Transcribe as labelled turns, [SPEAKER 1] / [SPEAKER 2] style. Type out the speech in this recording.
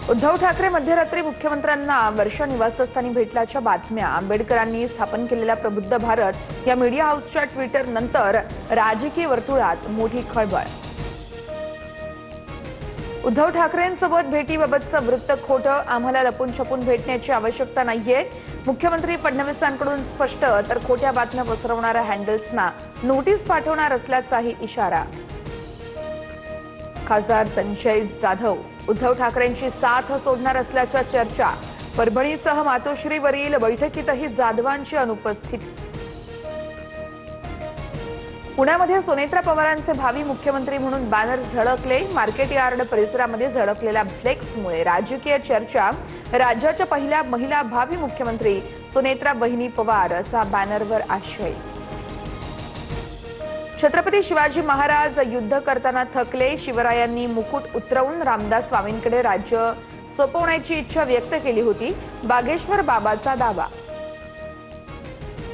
[SPEAKER 1] उद्धव ठाकरे मध्यरात्री मुख्यमंत्र्यांना वर्षा निवासस्थानी भेटल्याच्या बातम्या. आंबेडकरांनी स्थापन केलेला प्रबुद्ध भारत या मीडिया हाऊसच्या ट्विटर नंतर राजकीय वर्तुळात मोठी खळबळ. उद्धव ठाकरेंसोबत भेटीबाबतचं वृत्त खोटं, आम्हाला लपून छपून भेटण्याची आवश्यकता नाहीये. मुख्यमंत्री फडणवीसांकडून स्पष्ट, तर खोट्या बातम्या पसरवणाऱ्या हँडल्सना नोटीस पाठवणार असल्याचाही इशारा. खासदार संजय जाधव उद्धव ठाकरेंची साथ सोडणार असल्याच्या चर्चा. परभणीसह मातोश्रीवरील बैठकीतही जाधवांची अनुपस्थिती. पुण्यामध्ये सुनेत्रा पवारांचे भावी मुख्यमंत्री म्हणून बॅनर झळकले. मार्केट यार्ड परिसरामध्ये झळकलेल्या फ्लेक्समुळे राजकीय चर्चा. राज्याच्या पहिल्या महिला भावी मुख्यमंत्री सुनेत्रा बहिनी पवार असा बॅनरवर आशय. छत्रपती शिवाजी महाराज युद्ध करताना थकले. शिवरायांनी मुकुट उतरवून रामदास स्वामींकडे राज्य सोपवण्याची इच्छा व्यक्त केली होती. बागेश्वर बाबाचा दावा.